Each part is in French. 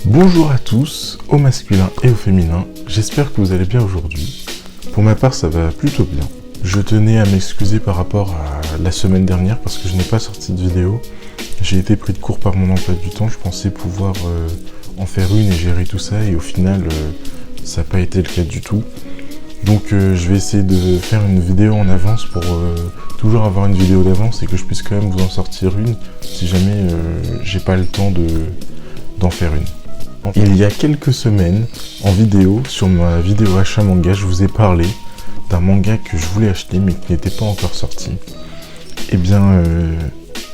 Bonjour à tous, au masculin et au féminin, j'espère que vous allez bien aujourd'hui. Pour ma part, ça va plutôt bien. Je tenais à m'excuser par rapport à la semaine dernière parce que je n'ai pas sorti de vidéo. J'ai été pris de court par mon emploi du temps, je pensais pouvoir en faire une et gérer tout ça et au final, ça n'a pas été le cas du tout. Donc je vais essayer de faire une vidéo en avance pour toujours avoir une vidéo d'avance et que je puisse quand même vous en sortir une si jamais j'ai pas le temps d'en faire une. Il y a quelques semaines, en vidéo, sur ma vidéo achat manga, je vous ai parlé d'un manga que je voulais acheter mais qui n'était pas encore sorti. Eh bien,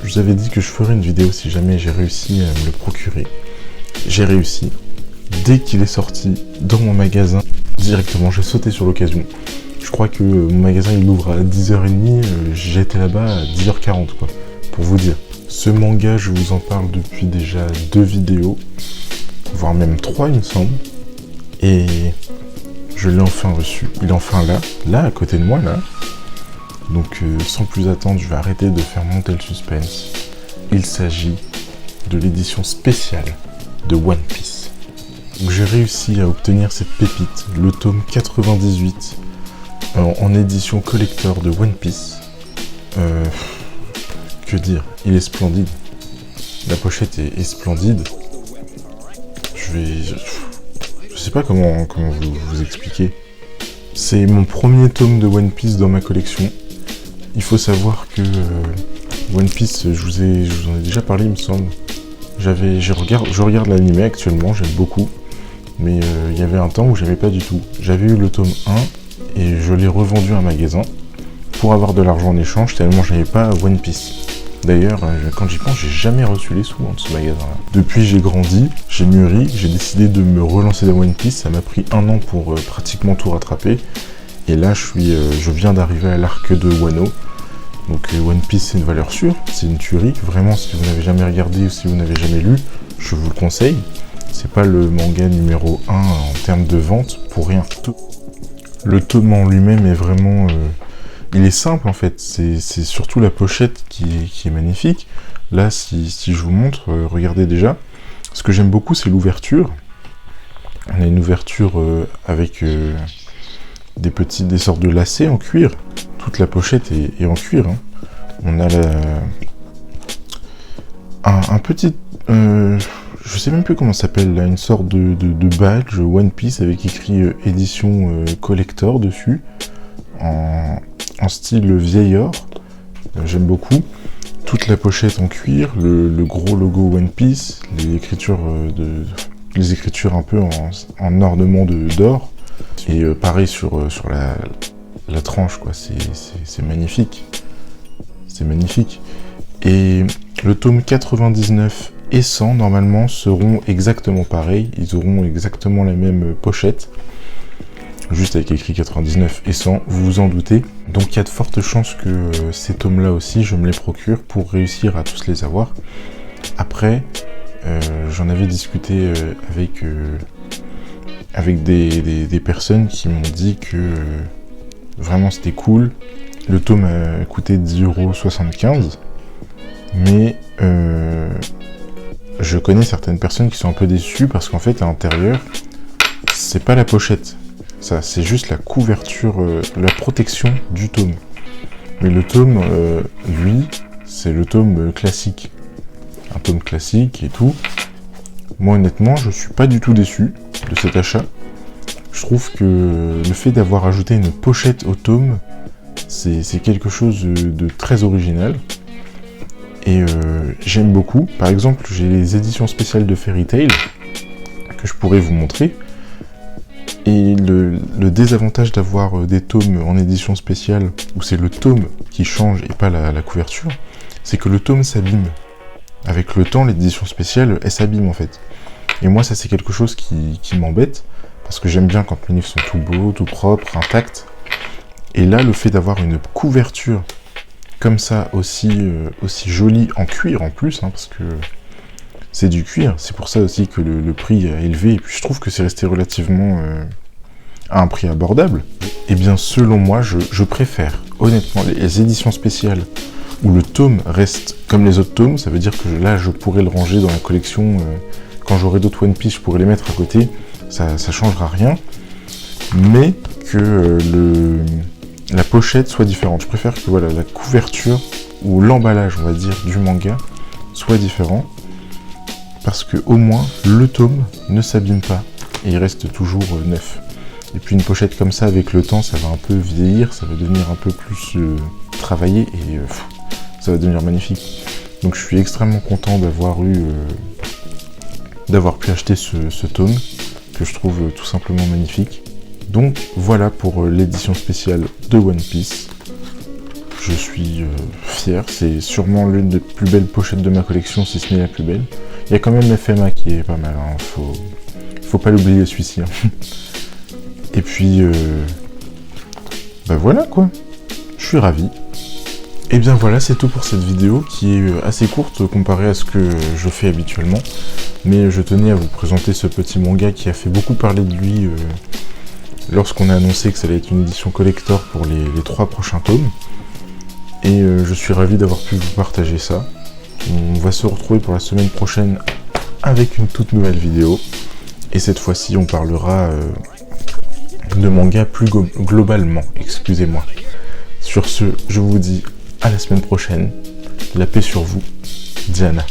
je vous avais dit que je ferais une vidéo si jamais j'ai réussi à me le procurer. J'ai réussi. Dès qu'il est sorti dans mon magasin, directement, j'ai sauté sur l'occasion. Je crois que mon magasin il ouvre à 10h30, j'ai été là-bas à 10h40 quoi, pour vous dire. Ce manga, je vous en parle depuis déjà 2 vidéos, voire même 3 il me semble, et je l'ai enfin reçu. Il est enfin là à côté de moi là. Donc sans plus attendre, je vais arrêter de faire monter le suspense. Il s'agit de l'édition spéciale de One Piece. Donc j'ai réussi à obtenir cette pépite, le tome 98, en édition collector de One Piece. Que dire, il est splendide. La pochette est splendide. Je sais pas comment vous expliquer. C'est mon premier tome de One Piece dans ma collection. Il faut savoir que One Piece, je vous en ai déjà parlé il me semble. Je regarde l'anime actuellement, j'aime beaucoup. Mais il y avait un temps où j'aimais pas du tout. J'avais eu le tome 1 et je l'ai revendu à un magasin pour avoir de l'argent en échange tellement j'avais pas One Piece. D'ailleurs, quand j'y pense, j'ai jamais reçu les sous de ce magasin-là. Depuis, j'ai grandi, j'ai mûri, j'ai décidé de me relancer dans One Piece. Ça m'a pris 1 an pour pratiquement tout rattraper. Et là, je viens d'arriver à l'arc de Wano. Donc One Piece, c'est une valeur sûre, c'est une tuerie. Vraiment, si vous n'avez jamais regardé ou si vous n'avez jamais lu, je vous le conseille. C'est pas le manga numéro 1 en termes de vente pour rien. Le tome en lui-même est vraiment... il est simple en fait, c'est surtout la pochette qui est magnifique. Là, si je vous montre, regardez déjà. Ce que j'aime beaucoup, c'est l'ouverture. On a une ouverture avec des sortes de lacets en cuir. Toute la pochette est en cuir. Hein. On a un petit... je sais même plus comment ça s'appelle là, une sorte de badge One Piece avec écrit édition collector dessus. En style vieil or, j'aime beaucoup. Toute la pochette en cuir, le gros logo One Piece, les écritures un peu en ornement d'or, et pareil sur la tranche, quoi. C'est magnifique. C'est magnifique. Et le tome 99 et 100, normalement, seront exactement pareils. Ils auront exactement la même pochette. Juste avec écrit 99 et 100, vous vous en doutez. Donc il y a de fortes chances que ces tomes-là aussi, je me les procure pour réussir à tous les avoir. Après, j'en avais discuté avec des personnes qui m'ont dit que vraiment c'était cool. Le tome a coûté 10,75 €, mais je connais certaines personnes qui sont un peu déçues parce qu'en fait à l'intérieur, c'est pas la pochette. Ça, c'est juste la couverture, la protection du tome. Mais le tome, lui, c'est le tome classique. Un tome classique et tout. Moi, honnêtement, je suis pas du tout déçu de cet achat. Je trouve que le fait d'avoir ajouté une pochette au tome, c'est quelque chose de très original. Et j'aime beaucoup. Par exemple, j'ai les éditions spéciales de Fairy Tail que je pourrais vous montrer. Et le désavantage d'avoir des tomes en édition spéciale, où c'est le tome qui change et pas la couverture, c'est que le tome s'abîme. Avec le temps, l'édition spéciale, elle s'abîme en fait. Et moi, ça c'est quelque chose qui m'embête, parce que j'aime bien quand mes livres sont tout beaux, tout propres, intacts. Et là, le fait d'avoir une couverture comme ça, aussi jolie, en cuir en plus, hein, parce que c'est du cuir, c'est pour ça aussi que le prix est élevé, et puis je trouve que c'est resté relativement à un prix abordable. Et bien selon moi, je préfère honnêtement les éditions spéciales où le tome reste comme les autres tomes, ça veut dire que là je pourrais le ranger dans la collection quand j'aurai d'autres One Piece, je pourrai les mettre à côté, ça changera rien, mais que la pochette soit différente. Je préfère que voilà, la couverture ou l'emballage, on va dire, du manga soit différent, parce que au moins le tome ne s'abîme pas et il reste toujours neuf. Et puis une pochette comme ça, avec le temps, ça va un peu vieillir, ça va devenir un peu plus travaillé et ça va devenir magnifique. Donc je suis extrêmement content d'avoir pu acheter ce tome, que je trouve tout simplement magnifique. Donc voilà pour l'édition spéciale de One Piece. Je suis fier, c'est sûrement l'une des plus belles pochettes de ma collection, si ce n'est la plus belle. Il y a quand même FMA qui est pas mal, hein. Faut pas l'oublier celui-ci. Hein. Et puis, bah voilà quoi, je suis ravi. Et bien voilà, c'est tout pour cette vidéo qui est assez courte comparée à ce que je fais habituellement. Mais je tenais à vous présenter ce petit manga qui a fait beaucoup parler de lui lorsqu'on a annoncé que ça allait être une édition collector pour les 3 prochains tomes. Et je suis ravi d'avoir pu vous partager ça. On va se retrouver pour la semaine prochaine avec une toute nouvelle vidéo. Et cette fois-ci, on parlera de manga plus globalement, excusez-moi. Sur ce, je vous dis à la semaine prochaine. La paix sur vous, Diana.